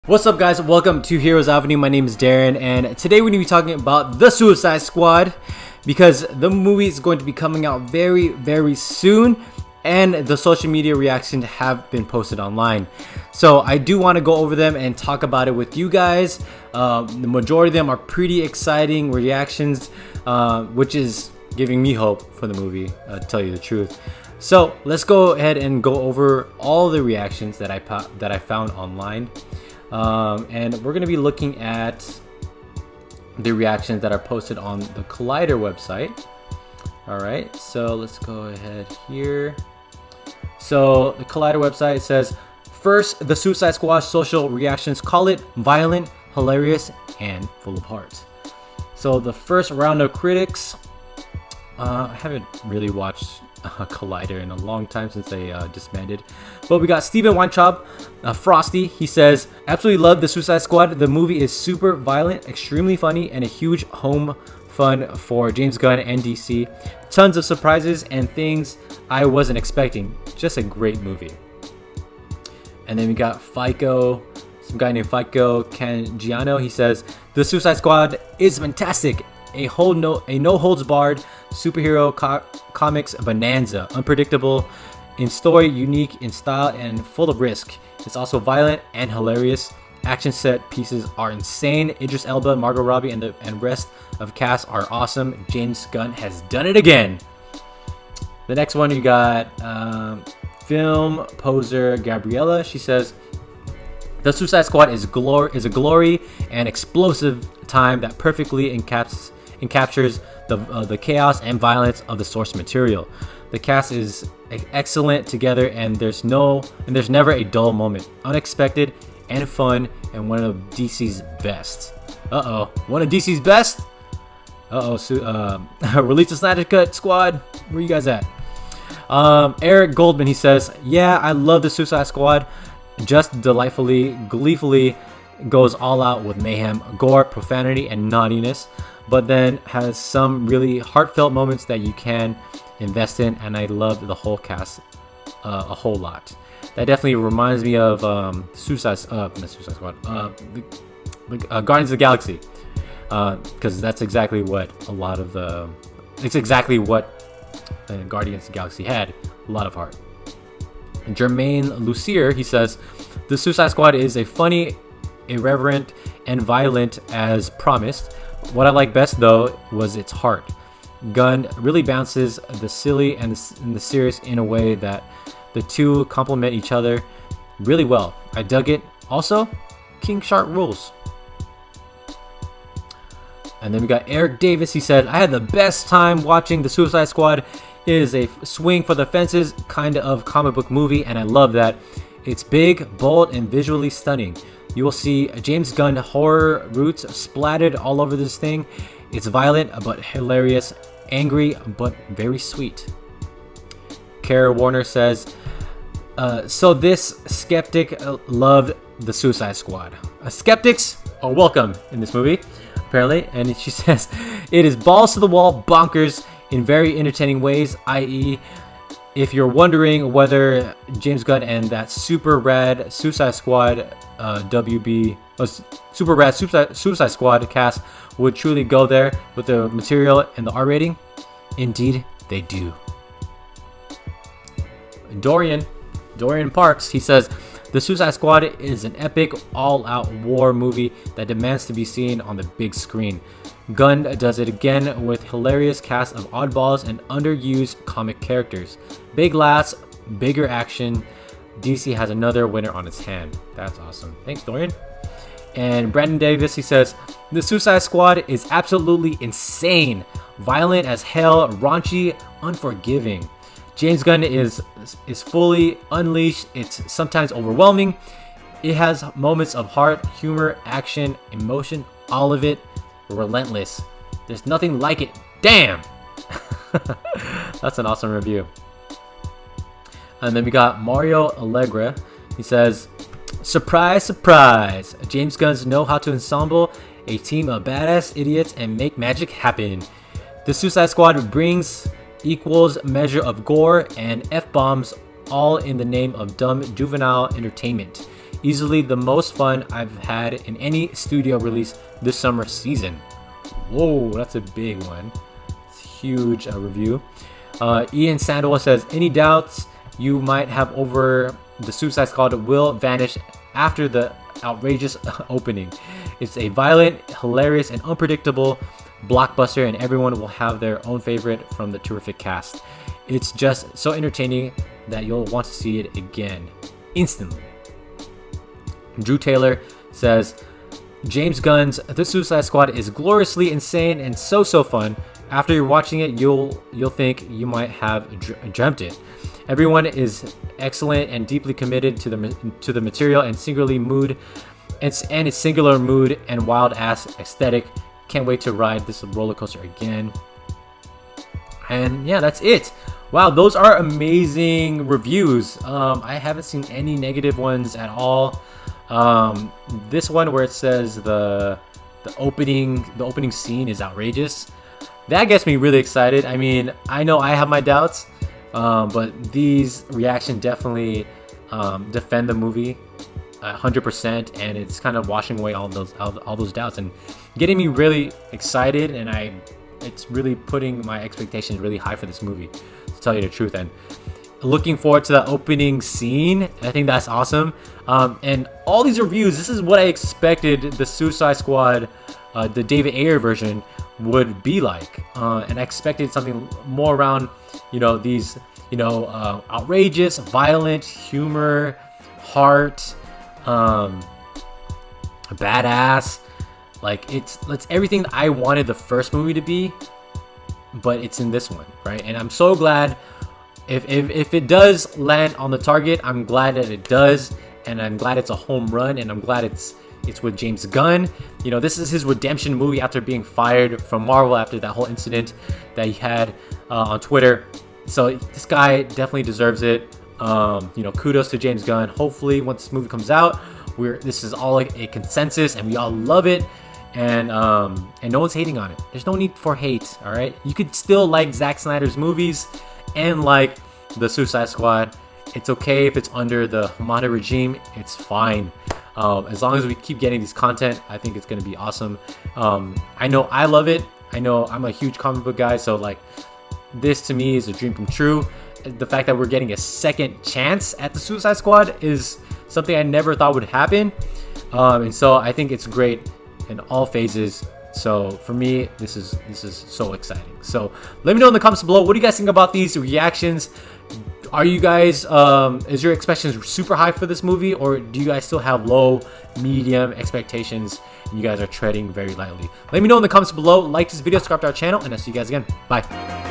What's up, guys? Welcome to Heroes Avenue. My name is Darren, and today we're going to be talking about The Suicide Squad because the movie is going to be coming out very, very soon, and the social media reactions have been posted online. So I do want to go over them and talk about it with you guys. The majority of them are pretty exciting reactions, which is giving me hope for the movie, to tell you the truth. So let's go ahead and go over all the reactions that I found online. And we're going to be looking at the reactions that are posted on the Collider website. Alright, so let's go ahead here. So the Collider website says, first, the Suicide Squad social reactions call it violent, hilarious, and full of heart. So the first round of critics, I haven't really watched Collider in a long time since they disbanded, but we got Steven Weintraub, Frosty. He says, absolutely love the Suicide Squad. The movie is super violent, extremely funny, and a huge home fun for James Gunn and DC. Tons of surprises and things I wasn't expecting. Just a great movie. And then we got FICO, some guy named FICO Cangiano. He says, the Suicide Squad is fantastic. A no holds barred superhero comics bonanza, unpredictable in story, unique in style, and full of risk. It's also violent and hilarious. Action set pieces are insane. Idris Elba, Margot Robbie, and rest of cast are awesome. James Gunn has done it again. The next one you got film poser Gabriella. She says, the Suicide Squad is a glory and explosive time that perfectly encaptures the chaos and violence of the source material. The cast is excellent together, and there's never a dull moment. Unexpected and fun, and one of DC's best. One of DC's best. Release the Snyder Cut Squad. Where you guys at? Eric Goldman. He says, yeah, I love the Suicide Squad. Just delightfully, gleefully goes all out with mayhem, gore, profanity, and naughtiness, but then has some really heartfelt moments that you can invest in, and I love the whole cast a whole lot. That definitely reminds me of Suicide Squad, Guardians of the Galaxy, because that's exactly what Guardians of the Galaxy had, a lot of heart. Jermaine Lucier, he says, the Suicide Squad is a funny, irreverent, and violent as promised. What I like best, though, was its heart. Gunn really balances the silly and the serious in a way that the two complement each other really well. I dug it. Also, King Shark rules. And then we got Eric Davis. He said, I had the best time watching the Suicide Squad. It is a swing for the fences kind of comic book movie, and I love that. It's big, bold, and visually stunning. You will see James Gunn horror roots splattered all over this thing. It's violent but hilarious, angry but very sweet. Kara Warner says, so this skeptic loved the Suicide Squad. Skeptics are welcome in this movie, apparently. And she says, it is balls to the wall bonkers in very entertaining ways, i.e., if you're wondering whether James Gunn and that super rad Suicide Squad Suicide Squad cast would truly go there with the material and the R rating, indeed they do. Dorian Parks, he says, the Suicide Squad is an epic all-out war movie that demands to be seen on the big screen. Gunn does it again with hilarious cast of oddballs and underused comic characters. Big laughs, bigger action. DC has another winner on its hand. That's awesome. Thanks, Dorian. And Brandon Davis, he says, the Suicide Squad is absolutely insane. Violent as hell, raunchy, unforgiving. James Gunn is fully unleashed. It's sometimes overwhelming. It has moments of heart, humor, action, emotion, all of it. Relentless. There's nothing like it. Damn. That's an awesome review. And then we got Mario Allegra. He says, surprise, surprise. James Gunn knows how to ensemble a team of badass idiots and make magic happen. The Suicide Squad brings equals measure of gore and F-bombs, all in the name of dumb juvenile entertainment. Easily the most fun I've had in any studio release this summer season. Whoa, that's a big one. It's a huge review. Ian Sandoval says, any doubts you might have over the Suicide Squad will vanish after the outrageous opening. It's a violent, hilarious, and unpredictable blockbuster, and everyone will have their own favorite from the terrific cast. It's just so entertaining that you'll want to see it again instantly. Drew Taylor says, James Gunn's The Suicide Squad is gloriously insane and so fun. After you're watching it, you'll think you might have dreamt it. Everyone is excellent and deeply committed to the material and singular mood, its singular mood and wild ass aesthetic. Can't wait to ride this roller coaster again. And yeah, that's it. Wow, those are amazing reviews. I haven't seen any negative ones at all. This one where it says the opening scene is outrageous. That gets me really excited. I mean, I know I have my doubts, but these reactions definitely defend the movie 100%, and it's kind of washing away all those doubts and getting me really excited. And it's really putting my expectations really high for this movie, to tell you the truth. And looking forward to the opening scene. I think that's awesome. And all these reviews, this is what I expected the Suicide Squad, the David Ayer version, would be like. And I expected something more around, these, outrageous, violent, humor, heart, badass. Like it's everything that I wanted the first movie to be, but it's in this one, right? And I'm so glad if it does land on the target. I'm glad that it does, and I'm glad it's a home run, and I'm glad it's with James Gunn. This is his redemption movie after being fired from Marvel after that whole incident that he had on Twitter. So this guy definitely deserves it. Kudos to James Gunn. Hopefully once this movie comes out, this is all like a consensus and we all love it, and no one's hating on it. There's no need for hate. All right, you could still like Zack Snyder's movies and like the Suicide Squad. It's okay if it's under the Hamada regime. It's fine. As long as we keep getting these content, I think it's going to be awesome. I know I love it. I know I'm a huge comic book guy, so like this to me is a dream come true. The fact that we're getting a second chance at the Suicide Squad is something I never thought would happen. And so I think it's great in all phases. So for me, this is so exciting. So let me know in the comments below, what do you guys think about these reactions? Are you guys, is your expectations super high for this movie, or do you guys still have low, medium expectations and you guys are treading very lightly? Let me know in the comments below. Like this video, subscribe to our channel, and I'll see you guys again. Bye.